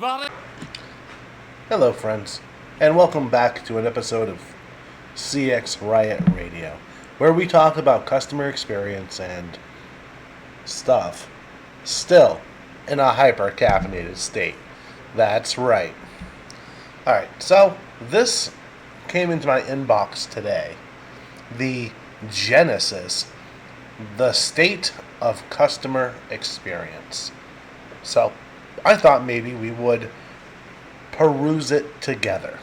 everybody. Hello, friends, and welcome back to an episode of CX Riot Radio, where we talk about customer experience and stuff, still in a hyper-caffeinated state. That's right. Alright, so this came into my inbox today. The Genesys, the state of customer experience. So, I thought maybe we would peruse it together.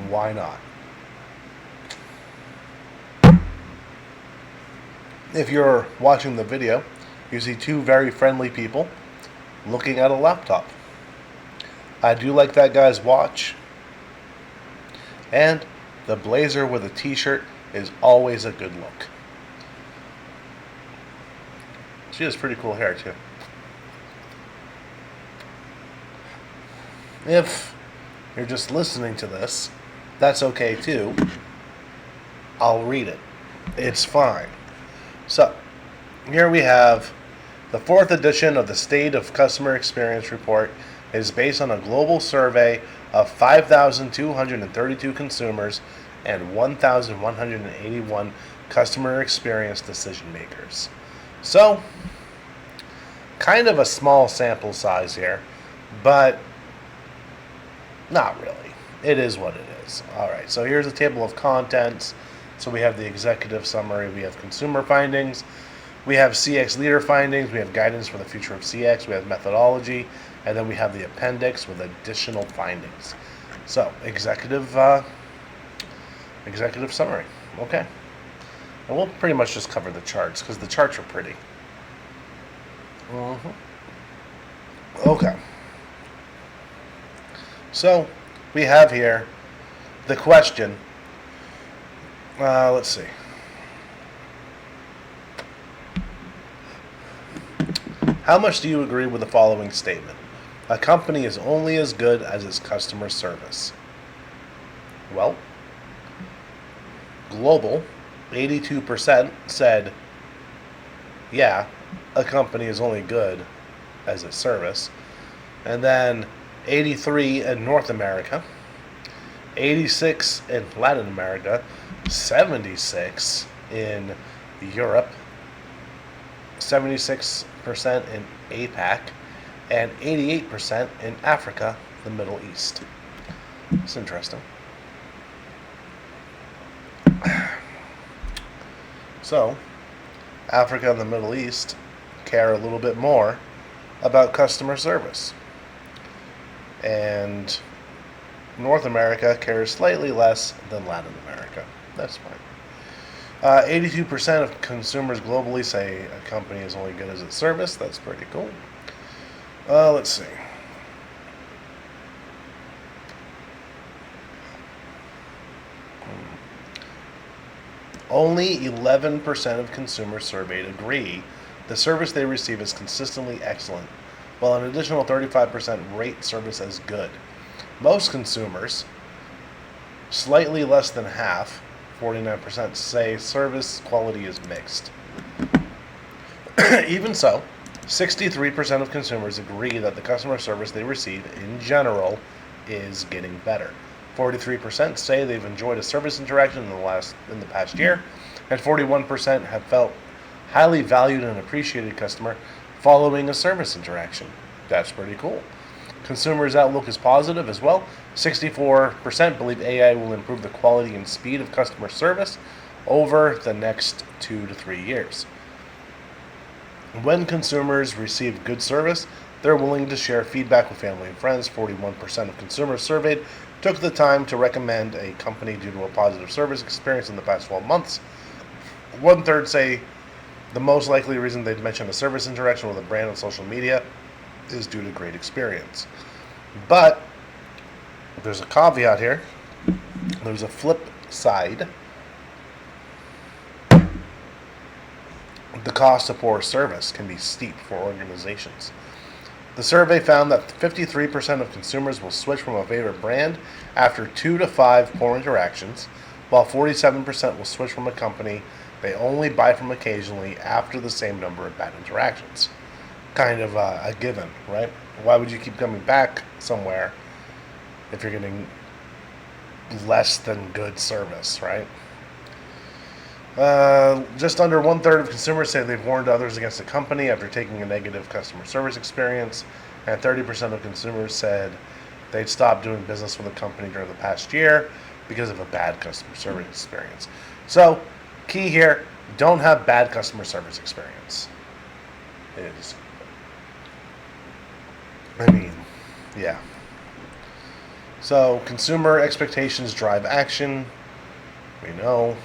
Why not? If you're watching the video, you see two very friendly people looking at a laptop. I do like that guy's watch. And the blazer with a t-shirt is always a good look. She has pretty cool hair too. If you're just listening to this, that's okay too. I'll read it. It's fine. So, here we have the 4th edition of the State of Customer Experience Report is based on a global survey of 5,232 consumers and 1,181 customer experience decision makers. So, kind of a small sample size here, but not really. It is what it is. Alright, so here's a table of contents. So we have the executive summary, we have consumer findings, we have CX leader findings, we have guidance for the future of CX, we have methodology, and then we have the appendix with additional findings. So, executive summary. Okay. And we'll pretty much just cover the charts, because the charts are pretty. Okay. So, we have here the question. Let's see. How much do you agree with the following statement? A company is only as good as its customer service. Well, global, 82% said, yeah, a company is only good as its service. And then 83 in North America, 86 in Latin America, 76 in Europe, 76% in APAC, and 88% in Africa, the Middle East. It's interesting. So, Africa and the Middle East care a little bit more about customer service. And North America cares slightly less than Latin America. That's fine. 82% of consumers globally say a company is only good as its service. That's pretty cool. Let's see. Only 11% of consumers surveyed agree the service they receive is consistently excellent, while an additional 35% rate service as good. Most consumers, slightly less than half, 49%, say service quality is mixed. Even so, 63% of consumers agree that the customer service they receive in general is getting better. 43% say they've enjoyed a service interaction in the past year, and 41% have felt highly valued and appreciated customer following a service interaction. That's pretty cool. Consumers' outlook is positive as well. 64% believe AI will improve the quality and speed of customer service over the next 2 to 3 years. When consumers receive good service, they're willing to share feedback with family and friends. 41% of consumers surveyed took the time to recommend a company due to a positive service experience in the past 12 months. 1/3 say the most likely reason they'd mention a service interaction with a brand on social media is due to great experience. But there's a caveat here. There's a flip side. The cost of poor service can be steep for organizations. The survey found that 53% of consumers will switch from a favorite brand after 2 to 5 poor interactions, while 47% will switch from a company they only buy from occasionally after the same number of bad interactions. kind of a given, right? Why would you keep coming back somewhere if you're getting less than good service, right? Just under 1/3 of consumers say they've warned others against a company after taking a negative customer service experience, and 30% of consumers said they'd stopped doing business with a company during the past year because of a bad customer service experience. So, key here, don't have bad customer service experience. Is, I mean, yeah. So, consumer expectations drive action. We know.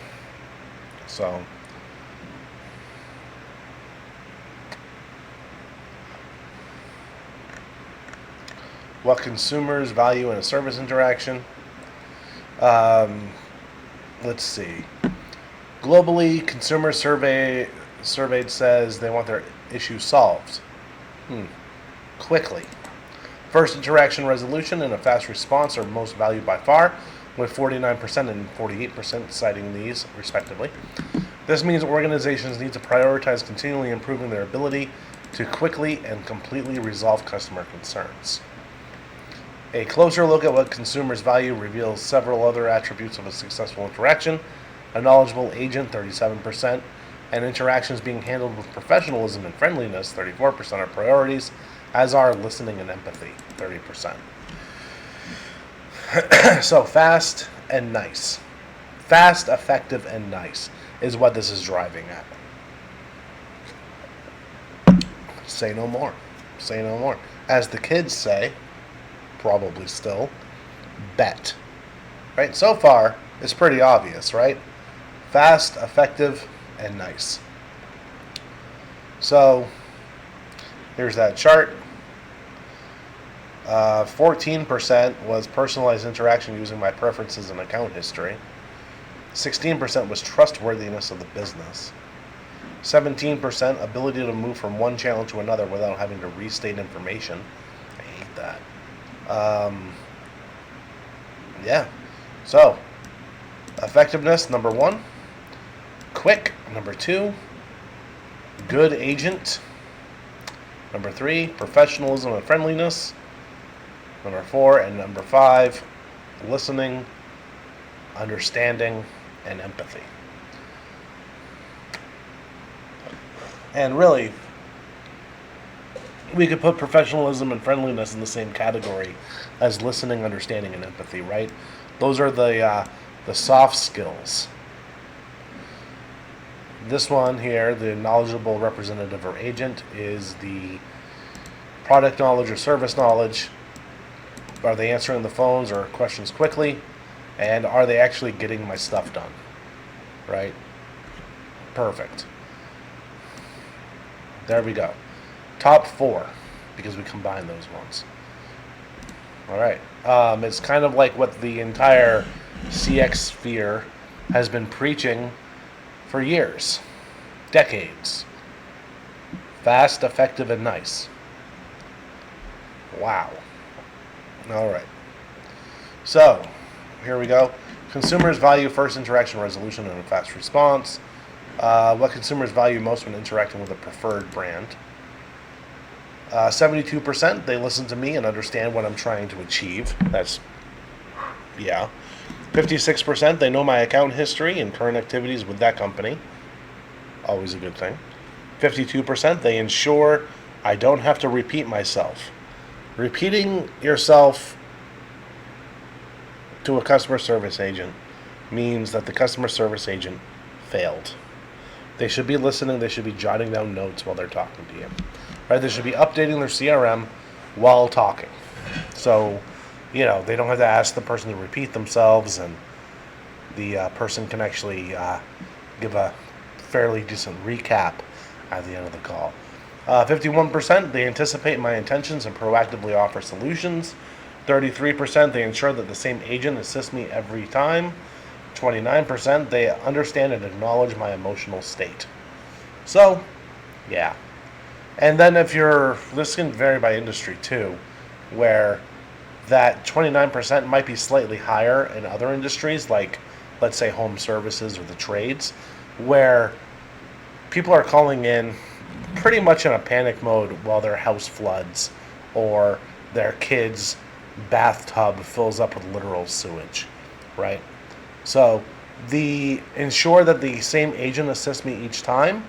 So, what consumers value in a service interaction? Let's see. Globally, consumer surveyed says they want their issue solved quickly. First interaction resolution and a fast response are most valued by far, with 49% and 48% citing these, respectively. This means organizations need to prioritize continually improving their ability to quickly and completely resolve customer concerns. A closer look at what consumers value reveals several other attributes of a successful interaction. A knowledgeable agent, 37%, and interactions being handled with professionalism and friendliness, 34% are priorities, as are listening and empathy, 30%. So fast and nice. Fast, effective, and nice is what this is driving at. Say no more. Say no more. As the kids say, probably still, bet. Right? So far, it's pretty obvious, right? Fast, effective, and nice. So, here's that chart. 14% was personalized interaction using my preferences and account history. 16% was trustworthiness of the business. 17% ability to move from one channel to another without having to restate information. I hate that. Yeah. So, effectiveness, number 1. Quick, number 2. Good agent. Number 3, professionalism and friendliness. Number 4, and number 5, listening, understanding, and empathy. And really, we could put professionalism and friendliness in the same category as listening, understanding, and empathy, right? Those are the soft skills. This one here, the knowledgeable representative or agent, is the product knowledge or service knowledge. Are they answering the phones or questions quickly? And are they actually getting my stuff done? Right? Perfect. There we go. Top 4, because we combine those ones. All right. It's kind of like what the entire CX sphere has been preaching for years, decades. Fast, effective, and nice. Wow. All right. So, here we go. Consumers value first interaction resolution and a fast response. What consumers value most when interacting with a preferred brand. 72%, they listen to me and understand what I'm trying to achieve. That's, yeah. 56%, they know my account history and current activities with that company. Always a good thing. 52%, they ensure I don't have to repeat myself. Repeating yourself to a customer service agent means that the customer service agent failed. They should be listening. They should be jotting down notes while they're talking to you. Right? They should be updating their CRM while talking. So, they don't have to ask the person to repeat themselves, and the person can actually give a fairly decent recap at the end of the call. 51%, they anticipate my intentions and proactively offer solutions. 33%, they ensure that the same agent assists me every time. 29%, they understand and acknowledge my emotional state. So, yeah. And then this can vary by industry too, where that 29% might be slightly higher in other industries, like, let's say, home services or the trades, where people are calling in pretty much in a panic mode while their house floods or their kid's bathtub fills up with literal sewage, right? So the ensure that the same agent assists me each time,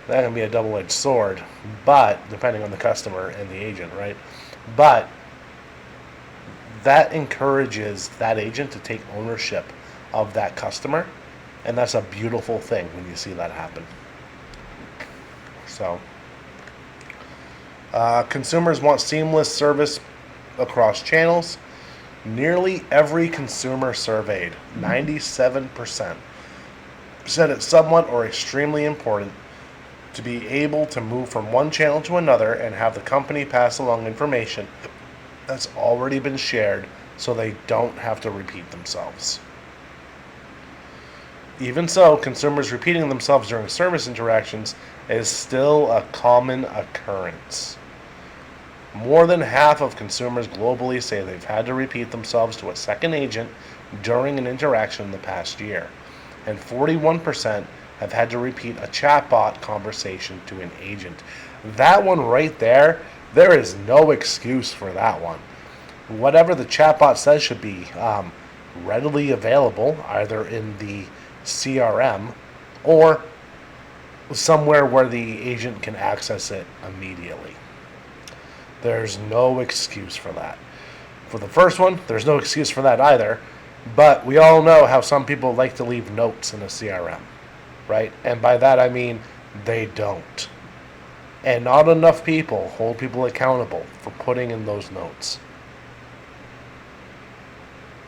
that can be a double-edged sword, but depending on the customer and the agent, right? But that encourages that agent to take ownership of that customer, and that's a beautiful thing when you see that happen. So consumers want seamless service across channels. Nearly every consumer surveyed, 97%, said it's somewhat or extremely important to be able to move from one channel to another and have the company pass along information that's already been shared so they don't have to repeat themselves. Even so, consumers repeating themselves during service interactions is still a common occurrence. More than half of consumers globally say they've had to repeat themselves to a second agent during an interaction in the past year, and 41% have had to repeat a chatbot conversation to an agent. That one right there, there is no excuse for that one. Whatever the chatbot says should be readily available, either in the CRM or somewhere where the agent can access it immediately. There's no excuse for that. For the first one, there's no excuse for that either, but we all know how some people like to leave notes in a CRM, right? And by that I mean they don't. And not enough people hold people accountable for putting in those notes.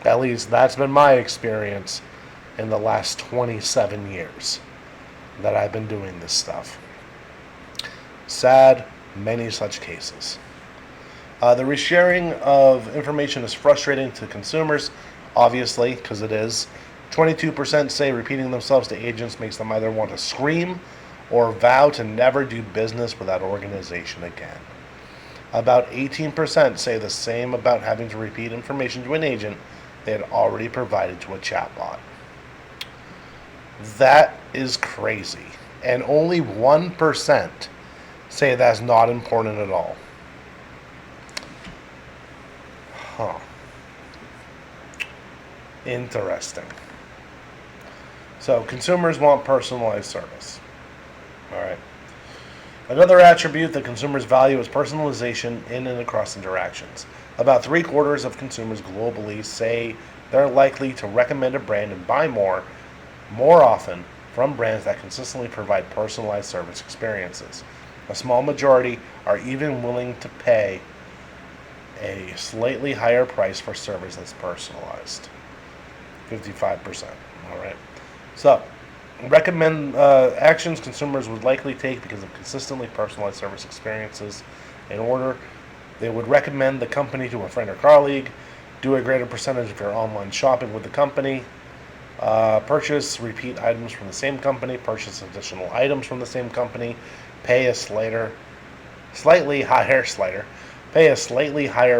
At least that's been my experience in the last 27 years that I've been doing this stuff. Sad, many such cases. The resharing of information is frustrating to consumers, obviously, because it is. 22% say repeating themselves to agents makes them either want to scream or vow to never do business with that organization again. About 18% say the same about having to repeat information to an agent they had already provided to a chatbot. That is crazy. And only 1% say that's not important at all. Huh. Interesting. So, consumers want personalized service. All right. Another attribute that consumers value is personalization in and across interactions. About 3/4 of consumers globally say they're likely to recommend a brand and buy more often from brands that consistently provide personalized service experiences. A small majority are even willing to pay a slightly higher price for service that's personalized. 55%. All right. So, recommend actions consumers would likely take because of consistently personalized service experiences. In order, they would recommend the company to a friend or colleague, do a greater percentage of your online shopping with the company, purchase repeat items from the same company, purchase additional items from the same company, pay a slightly higher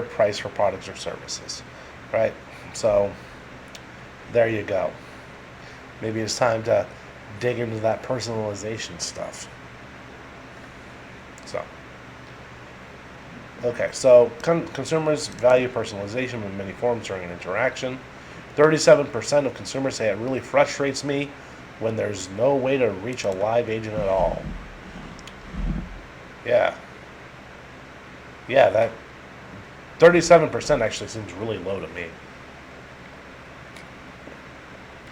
price for products or services, right? So there you go. Maybe it's time to dig into that personalization stuff. So consumers value personalization in many forms during an interaction. 37% of consumers say it really frustrates me when there's no way to reach a live agent at all. Yeah, that 37% actually seems really low to me.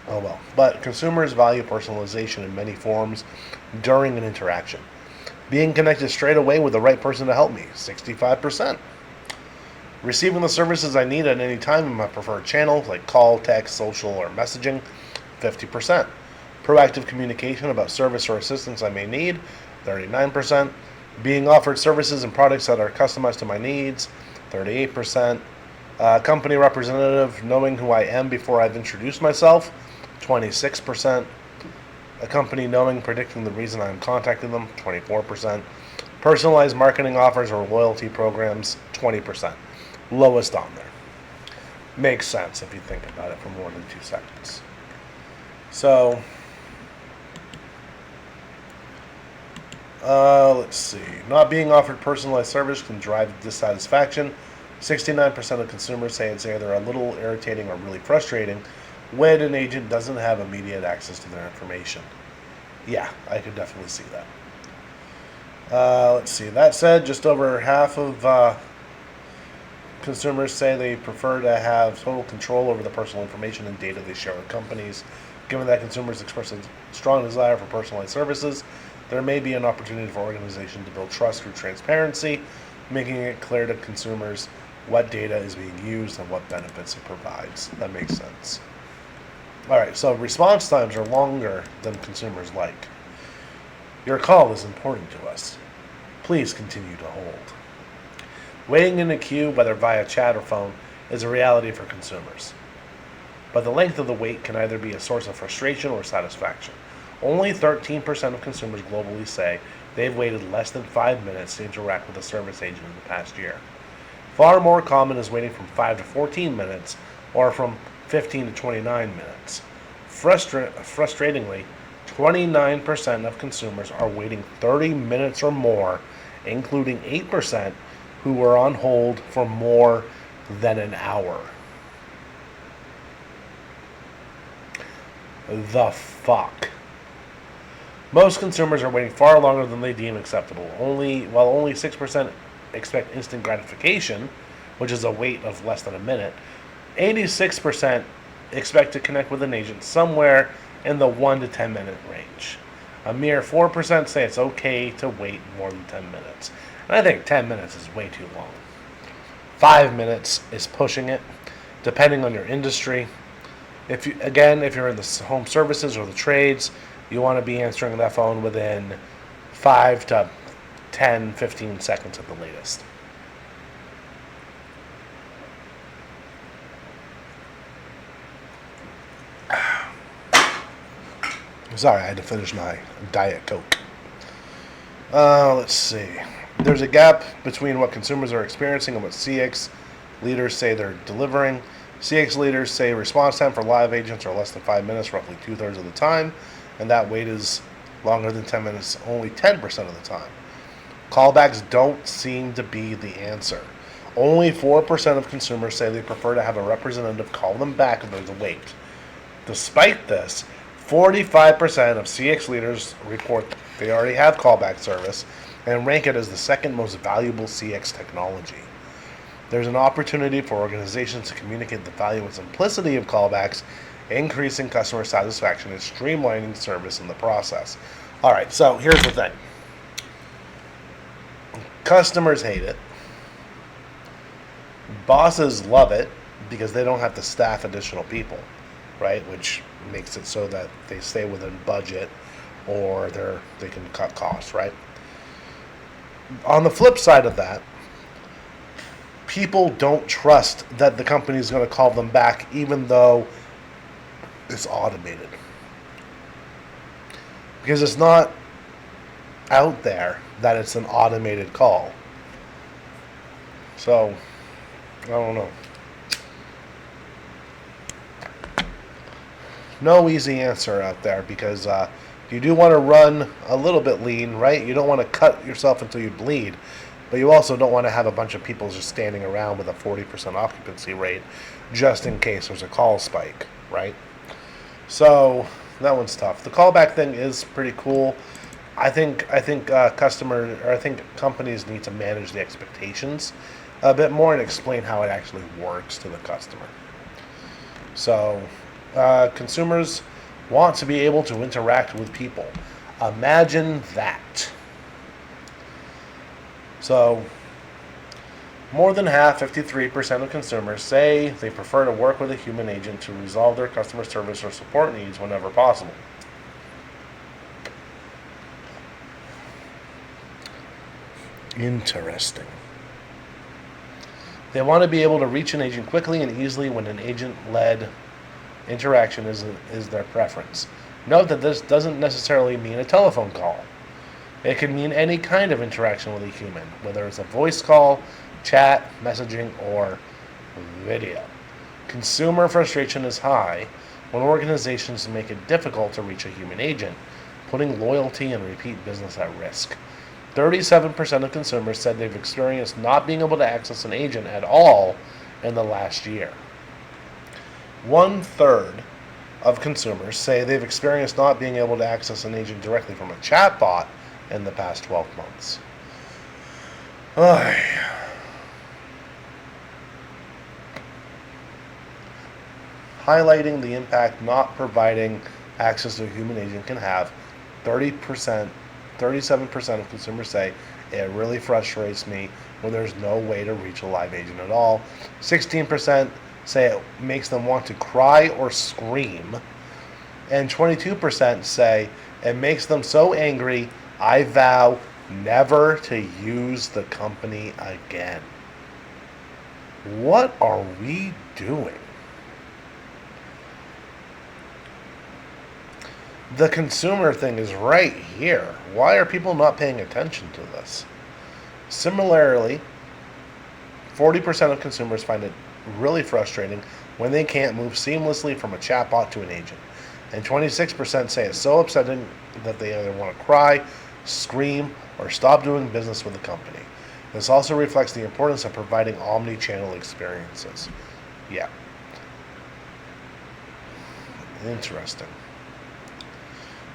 Oh well. But consumers value personalization in many forms during an interaction. Being connected straight away with the right person to help me, 65%. Receiving the services I need at any time in my preferred channel, like call, text, social, or messaging, 50%. Proactive communication about service or assistance I may need, 39%. Being offered services and products that are customized to my needs, 38%. Company representative knowing who I am before I've introduced myself, 26%. A company knowing, predicting the reason I'm contacting them, 24%. Personalized marketing offers or loyalty programs, 20%. Lowest on there. Makes sense if you think about it for more than 2 seconds. So, Let's see. Not being offered personalized service can drive dissatisfaction. 69% of consumers say it's either a little irritating or really frustrating when an agent doesn't have immediate access to their information. Yeah, I could definitely see that. Let's see. That said, just over half of consumers say they prefer to have total control over the personal information and data they share with companies. Given that consumers express a strong desire for personalized services, there may be an opportunity for organizations to build trust through transparency, making it clear to consumers what data is being used and what benefits it provides. That makes sense. All right, so response times are longer than consumers like. Your call is important to us. Please continue to hold. Waiting in a queue, whether via chat or phone, is a reality for consumers. But the length of the wait can either be a source of frustration or satisfaction. Only 13% of consumers globally say they've waited less than 5 minutes to interact with a service agent in the past year. Far more common is waiting from 5 to 14 minutes or from 15 to 29 minutes. Frustratingly, 29% of consumers are waiting 30 minutes or more, including 8% who were on hold for more than an hour. The fuck? Most consumers are waiting far longer than they deem acceptable. While only 6% expect instant gratification, which is a wait of less than a minute, 86% expect to connect with an agent somewhere in the 1 to 10 minute range. A mere 4% say it's okay to wait more than 10 minutes. And I think 10 minutes is way too long. 5 minutes is pushing it, depending on your industry. If you're in the home services or the trades, you want to be answering that phone within 5 to 10, 15 seconds at the latest. Sorry, I had to finish my Diet Coke. Let's see. There's a gap between what consumers are experiencing and what CX leaders say they're delivering. CX leaders say response time for live agents are less than 5 minutes, roughly 2/3 of the time, and that wait is longer than 10 minutes only 10% of the time. Callbacks don't seem to be the answer. Only 4% of consumers say they prefer to have a representative call them back if there's a wait. Despite this, 45% of CX leaders report they already have callback service and rank it as the second most valuable CX technology. There's an opportunity for organizations to communicate the value and simplicity of callbacks, increasing customer satisfaction and streamlining service in the process. All right, so here's the thing. Customers hate it. Bosses love it because they don't have to staff additional people, right? Which makes it so that they stay within budget or they can cut costs, right? On the flip side of that, people don't trust that the company is going to call them back even though it's automated. Because it's not out there that it's an automated call. So, I don't know. No easy answer out there because you do want to run a little bit lean, right? You don't want to cut yourself until you bleed, but you also don't want to have a bunch of people just standing around with a 40% occupancy rate just in case there's a call spike, right? So that one's tough. The callback thing is pretty cool. I think companies need to manage the expectations a bit more and explain how it actually works to the customer. So consumers want to be able to interact with people. Imagine that. So more than half, 53% of consumers say they prefer to work with a human agent to resolve their customer service or support needs whenever possible. Interesting. They want to be able to reach an agent quickly and easily when an agent-led interaction is their preference. Note that this doesn't necessarily mean a telephone call. It can mean any kind of interaction with a human, whether it's a voice call, chat, messaging, or video. Consumer frustration is high when organizations make it difficult to reach a human agent, putting loyalty and repeat business at risk. 37% of consumers said they've experienced not being able to access an agent at all in the last year. 1/3 of consumers say they've experienced not being able to access an agent directly from a chatbot in the past 12 months. Highlighting the impact not providing access to a human agent can have, 37% of consumers say it really frustrates me when there's no way to reach a live agent at all. 16% say it makes them want to cry or scream. And 22% say it makes them so angry, I vow never to use the company again. What are we doing? The consumer thing is right here. Why are people not paying attention to this? Similarly, 40% of consumers find it really frustrating when they can't move seamlessly from a chatbot to an agent. And 26% say it's so upsetting that they either want to cry, scream, or stop doing business with the company. This also reflects the importance of providing omni-channel experiences. Yeah. Interesting.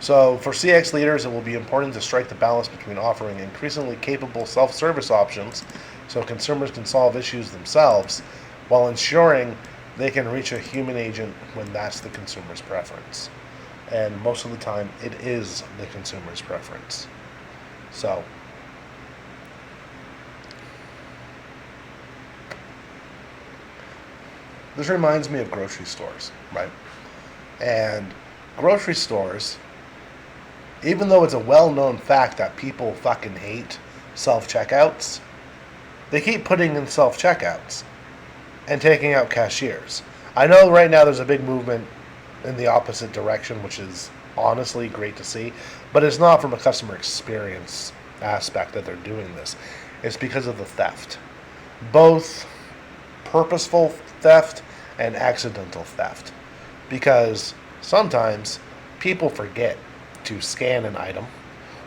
So for CX leaders, it will be important to strike the balance between offering increasingly capable self-service options so consumers can solve issues themselves while ensuring they can reach a human agent when that's the consumer's preference. And most of the time, it is the consumer's preference. So, this reminds me of grocery stores, right? And grocery stores, even though it's a well-known fact that people fucking hate self-checkouts, they keep putting in self-checkouts and taking out cashiers. I know right now there's a big movement in the opposite direction, which is honestly great to see, but it's not from a customer experience aspect that they're doing this. It's because of the theft. Both purposeful theft and accidental theft. Because sometimes people forget to scan an item,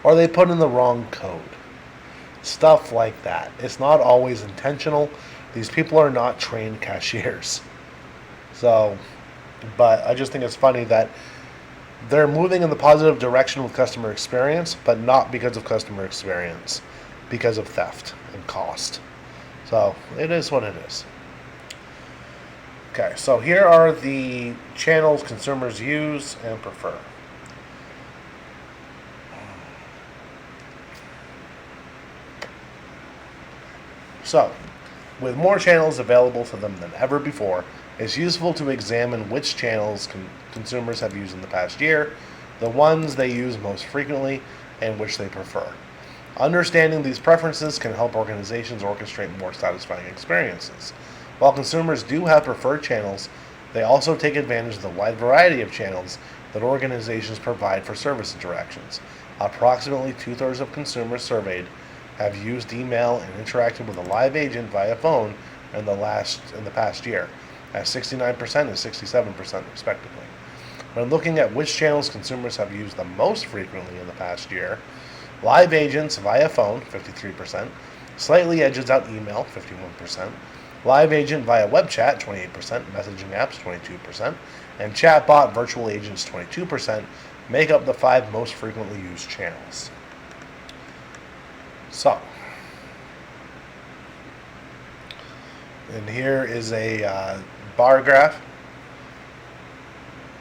or they put in the wrong code. Stuff like that. It's not always intentional. These people are not trained cashiers. So, but I just think it's funny that they're moving in the positive direction with customer experience, but not because of customer experience, because of theft and cost. So, it is what it is. Okay, so here are the channels consumers use and prefer. So, with more channels available to them than ever before, it's useful to examine which channels consumers have used in the past year, the ones they use most frequently, and which they prefer. Understanding these preferences can help organizations orchestrate more satisfying experiences. While consumers do have preferred channels, they also take advantage of the wide variety of channels that organizations provide for service interactions. Approximately 2/3 of consumers surveyed have used email and interacted with a live agent via phone in the past year, at 69% and 67% respectively. When looking at which channels consumers have used the most frequently in the past year, live agents via phone, 53%, slightly edges out email, 51%, live agent via web chat, 28%, messaging apps, 22%, and chatbot virtual agents, 22%, make up the 5 most frequently used channels. So, and here is a bar graph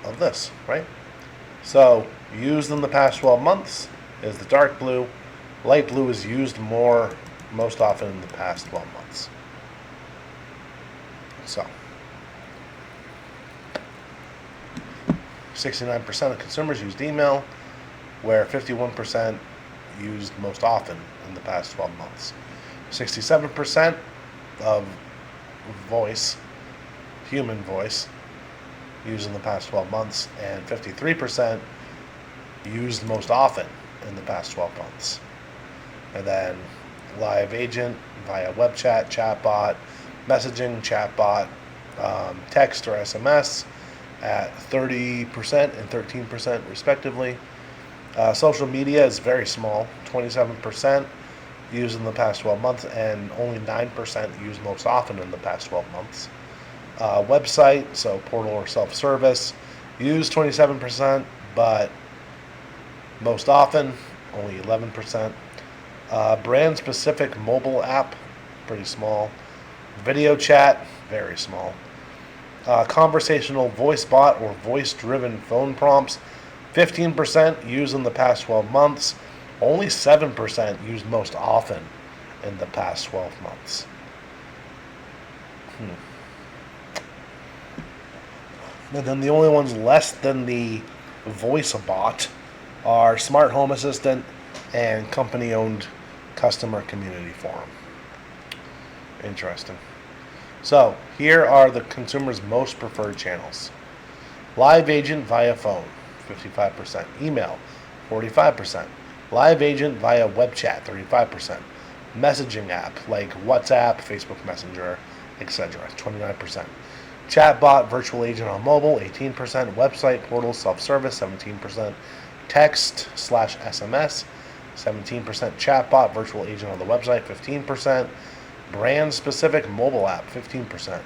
of this, right? So, used in the past 12 months is the dark blue. Light blue is used most often in the past 12 months. So, 69% of consumers used email, where 51% used most often in the past 12 months. 67% of voice, human voice, used in the past 12 months, and 53% used most often in the past 12 months. And then live agent via web chat, chatbot, messaging, chatbot, text or SMS at 30% and 13% respectively. Social media is very small, 27%, used in the past 12 months, and only 9% used most often in the past 12 months. Website, so portal or self-service, used 27%, but most often, only 11%. Brand-specific mobile app, pretty small. Video chat, very small. Conversational voice bot or voice-driven phone prompts, 15% used in the past 12 months. Only 7% used most often in the past 12 months. And then the only ones less than the voice bot are Smart Home Assistant and company-owned customer community forum. Interesting. So here are the consumer's most preferred channels. Live agent via phone, 55%. Email, 45%. Live agent via web chat, 35%. Messaging app like WhatsApp, Facebook Messenger, etc., 29%. Chatbot, virtual agent on mobile, 18%. Website, portal, self-service, 17%. Text/SMS, 17%. Chatbot, virtual agent on the website, 15%. Brand-specific mobile app, 15%.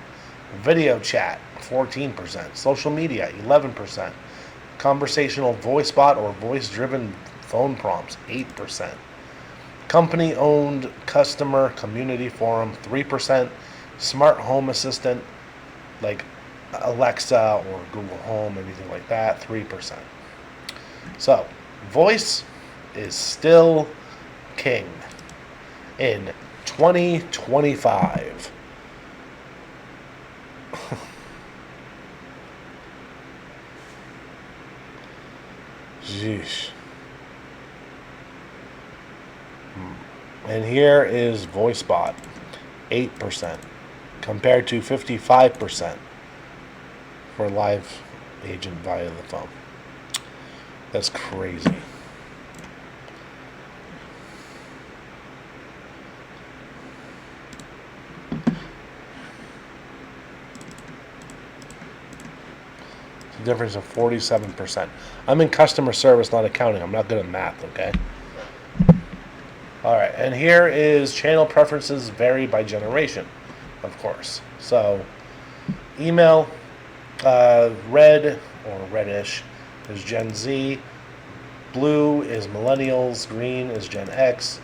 Video chat, 14%. Social media, 11%. Conversational voice bot or voice-driven phone prompts, 8%. Company-owned customer community forum, 3%. Smart home assistant, like Alexa or Google Home, anything like that, 3%. So, voice is still king in 2025. Jeez. And here is VoiceBot, 8%, compared to 55% for live agent via the phone. That's crazy. It's a difference of 47%. I'm in customer service, not accounting. I'm not good at math, okay? All right, and here is channel preferences vary by generation, of course. So, email, red or reddish is Gen Z, blue is millennials, green is Gen X,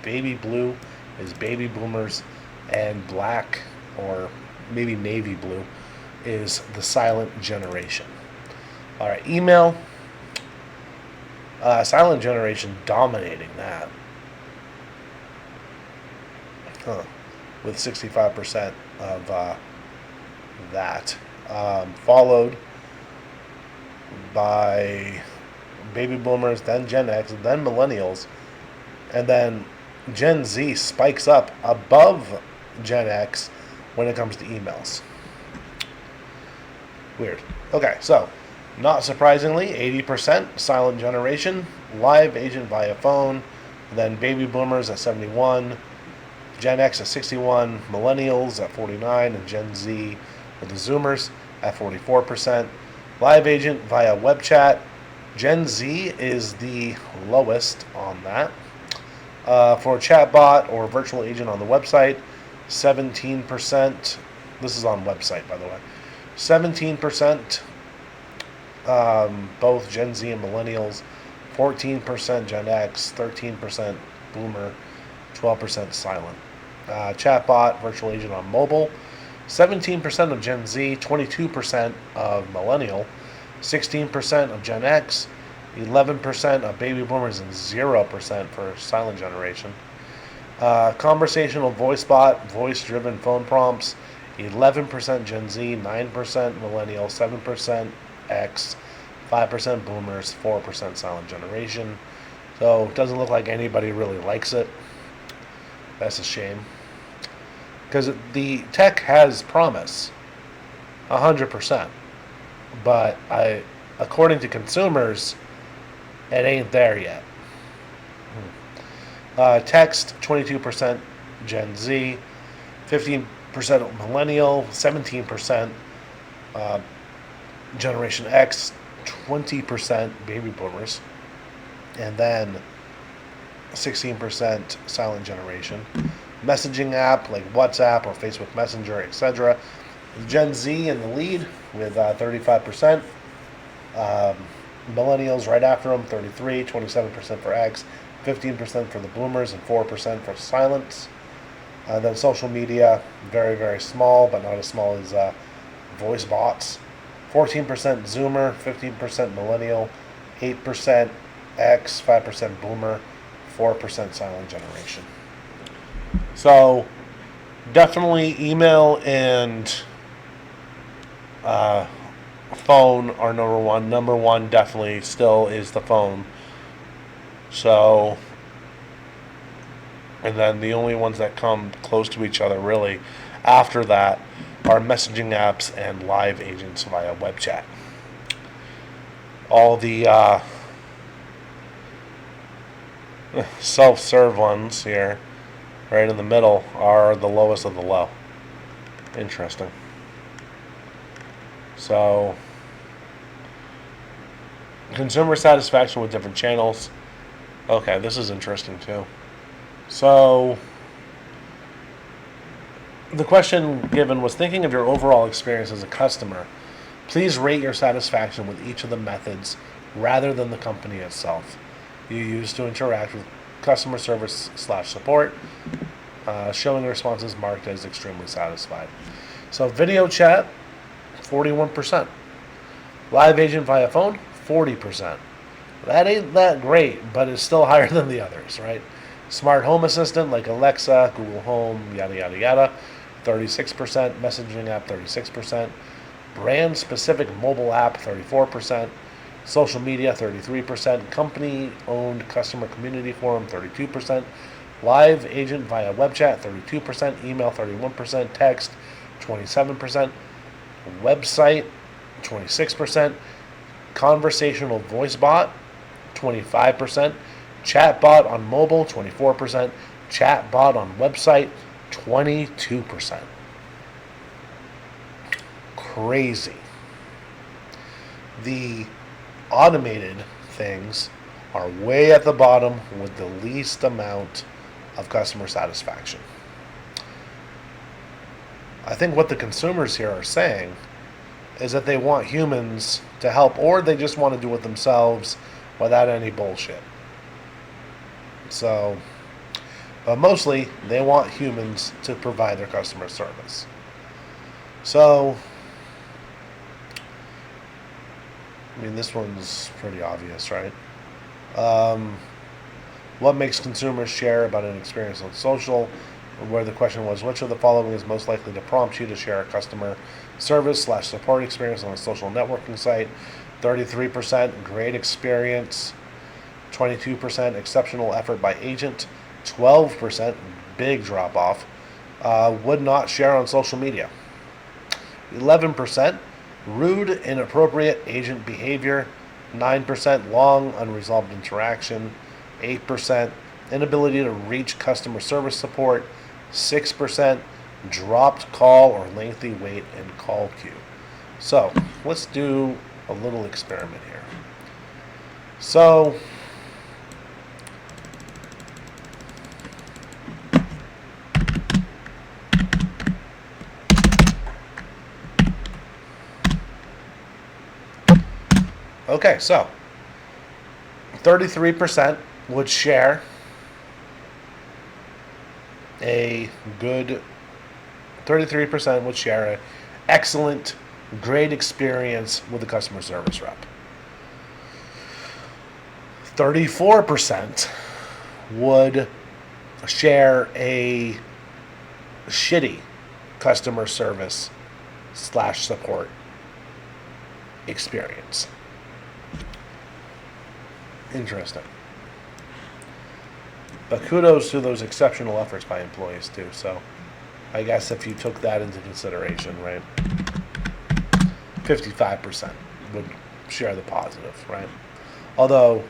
baby blue is baby boomers, and black or maybe navy blue is the silent generation. All right, email, silent generation dominating that. With 65% of that, followed by baby boomers, then Gen X, then millennials, and then Gen Z spikes up above Gen X when it comes to emails. Weird. Okay, so not surprisingly, 80% silent generation, live agent via phone, then baby boomers at 71%. Gen X at 61%, millennials at 49%, and Gen Z, or the Zoomers, at 44%. Live agent via web chat. Gen Z is the lowest on that. For chatbot or virtual agent on the website, 17%. This is on website, by the way. 17%, both Gen Z and millennials. 14% Gen X, 13% boomer, 12% silent. Chatbot, virtual agent on mobile, 17% of Gen Z, 22% of millennial, 16% of Gen X, 11% of baby boomers, and 0% for silent generation. Conversational voice bot, voice-driven phone prompts, 11% Gen Z, 9% millennial, 7% X, 5% boomers, 4% silent generation. So it doesn't look like anybody really likes it. That's a shame. Because the tech has promise, 100%. But according to consumers, it ain't there yet. Text, 22% Gen Z, 15% millennial, 17% Generation X, 20% baby boomers, and then 16% silent generation. Messaging app like WhatsApp or Facebook Messenger, etc. Gen Z in the lead with 35%. Um, Millennials right after them, 33, 27% for X, 15% for the Boomers, and 4% for silence. Then social media, very, very small, but not as small as voice bots. 14% Zoomer, 15% Millennial, 8% X, 5% Boomer, 4% silent generation. So definitely email and phone are number one. Number one definitely still is the phone. So, and then the only ones that come close to each other really after that are messaging apps and live agents via web chat. All the self-serve ones here, right in the middle, are the lowest of the low. Interesting. So, consumer satisfaction with different channels. Okay, this is interesting too. So, the question given was thinking of your overall experience as a customer. Please rate your satisfaction with each of the methods rather than the company itself you use to interact with customer service / support, showing responses marked as extremely satisfied. So video chat, 41%. Live agent via phone, 40%. That ain't that great, but it's still higher than the others, right? Smart home assistant like Alexa, Google Home, yada, yada, yada, 36%. Messaging app, 36%. Brand-specific mobile app, 34%. Social media, 33%. Company-owned customer community forum, 32%. Live agent via web chat, 32%. Email, 31%. Text, 27%. Website, 26%. Conversational voice bot, 25%. Chat bot on mobile, 24%. Chat bot on website, 22%. Crazy. The automated things are way at the bottom with the least amount of customer satisfaction. I think what the consumers here are saying is that they want humans to help, or they just want to do it themselves without any bullshit. So, but mostly they want humans to provide their customer service. So, I mean, this one's pretty obvious, right? What makes consumers share about an experience on social? Where the question was, which of the following is most likely to prompt you to share a customer service / support experience on a social networking site? 33% great experience, 22% exceptional effort by agent, 12% big drop off, would not share on social media, 11% rude, inappropriate agent behavior, 9% long, unresolved interaction, 8% inability to reach customer service support, 6% dropped call or lengthy wait in call queue. So let's do a little experiment here. So okay, so 33% would share a good 33% would share an excellent, great experience with a customer service rep. 34% would share a shitty customer service / support experience. Interesting. But kudos to those exceptional efforts by employees too. So I guess if you took that into consideration, right, 55% would share the positive, right? Although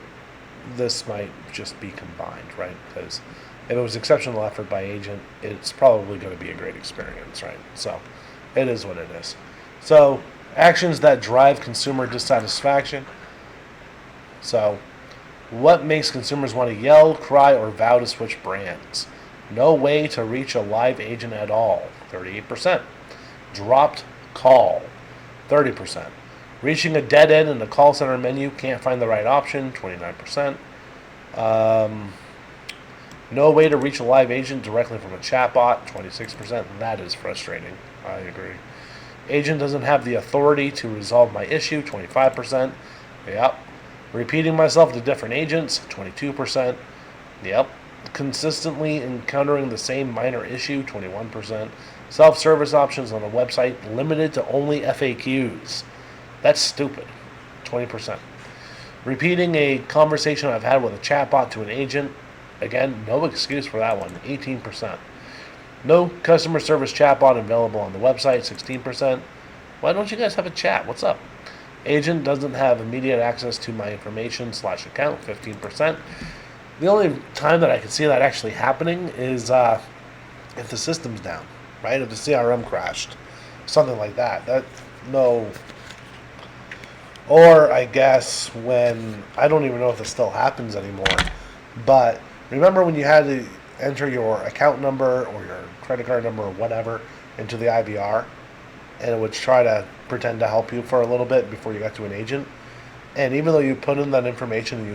this might just be combined, right? Because if it was exceptional effort by agent, it's probably going to be a great experience, right? So it is what it is. So actions that drive consumer dissatisfaction. So What makes consumers want to yell, cry, or vow to switch brands? No way to reach a live agent at all, 38%. Dropped call, 30%. Reaching a dead end in the call center menu, can't find the right option, 29%. No way to reach a live agent directly from a chatbot, 26%. That is frustrating. I agree. Agent doesn't have the authority to resolve my issue, 25%. Yep. Repeating myself to different agents, 22%. Yep. Consistently encountering the same minor issue, 21%. Self-service options on a website limited to only FAQs. That's stupid, 20%. Repeating a conversation I've had with a chatbot to an agent, again, no excuse for that one, 18%. No customer service chatbot available on the website, 16%. Why don't you guys have a chat? What's up? Agent doesn't have immediate access to my information / account, 15%. The only time that I can see that actually happening is if the system's down, right? If the CRM crashed, something like that. No. Or I guess when, I don't even know if this still happens anymore, but remember when you had to enter your account number or your credit card number or whatever into the IVR, and it would try to pretend to help you for a little bit before you got to an agent. And even though you put in that information,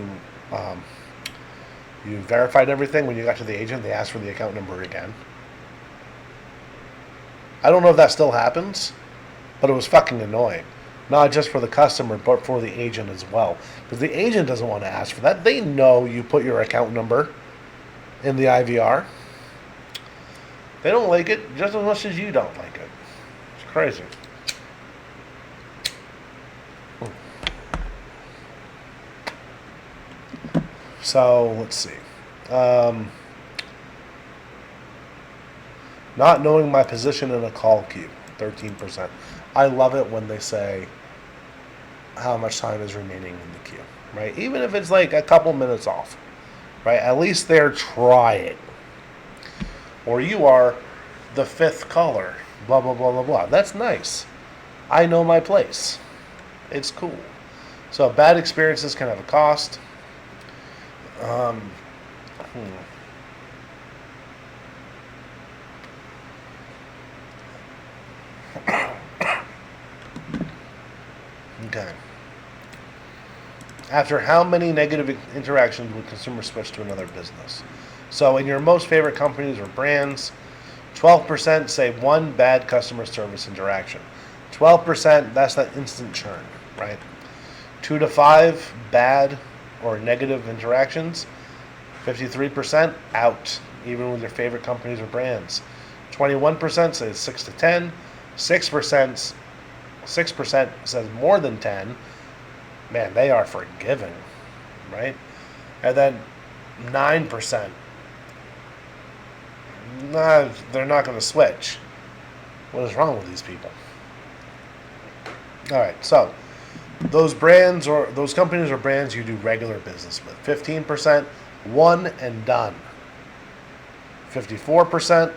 you verified everything, when you got to the agent, they asked for the account number again. I don't know if that still happens, but it was fucking annoying. Not just for the customer, but for the agent as well. Because the agent doesn't want to ask for that. They know you put your account number in the IVR. They don't like it just as much as you don't like it. It's crazy. So, let's see. Not knowing my position in a call queue, 13%. I love it when they say how much time is remaining in the queue, right? Even if it's like a couple minutes off, right? At least they're trying. Or you are the 5th caller, blah, blah, blah, blah, blah. That's nice. I know my place. It's cool. So bad experiences can have a cost. Okay. After how many negative interactions would consumers switch to another business? So in your most favorite companies or brands, 12% say one bad customer service interaction. 12%, that's that instant churn, right? 2 to 5 bad or negative interactions. 53% out, even with your favorite companies or brands. 21% says 6 to 10. 6% says more than 10. Man, they are forgiving, right? And then 9%, nah, they're not going to switch. What is wrong with these people? All right, so those brands or those companies or brands you do regular business with. 15%, one and done. 54%,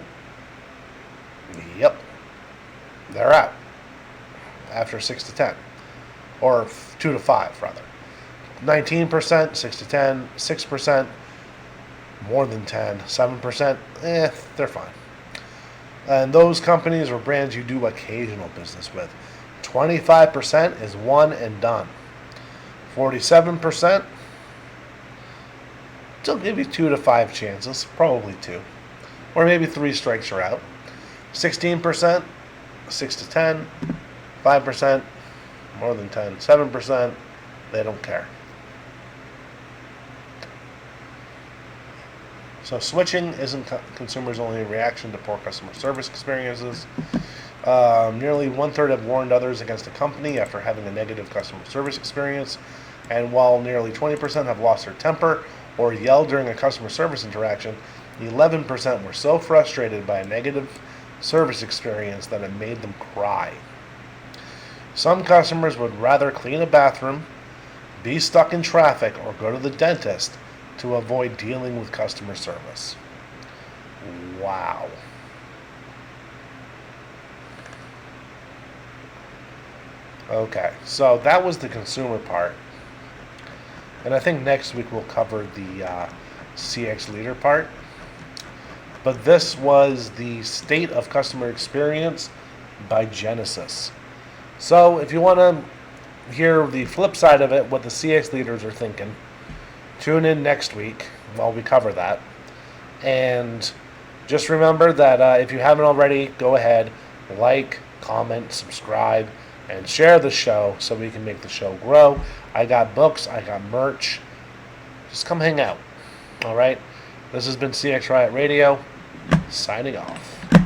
yep, they're out after 6 to 10. Or 2 to 5, rather. 19%, 6 to 10, 6%, more than 10, 7%, they're fine. And those companies or brands you do occasional business with. 25% is one and done. 47%, still give you 2 to 5 chances, probably 2. Or maybe 3 strikes are out. 16%, 6 to 10, 5%, more than 10, 7%, they don't care. So switching isn't consumers' only reaction to poor customer service experiences. Nearly 1/3 have warned others against a company after having a negative customer service experience. And while nearly 20% have lost their temper or yelled during a customer service interaction, 11% were so frustrated by a negative service experience that it made them cry. Some customers would rather clean a bathroom, be stuck in traffic, or go to the dentist to avoid dealing with customer service. Wow. Okay, so that was the consumer part. And I think next week we'll cover the CX leader part. But this was the State of Customer Experience by Genesys. So if you want to hear the flip side of it, what the CX leaders are thinking, tune in next week while we cover that. And just remember that if you haven't already, go ahead, like, comment, subscribe, and share the show so we can make the show grow. I got books, I got merch. Just come hang out. All right? This has been CX Riot Radio, signing off.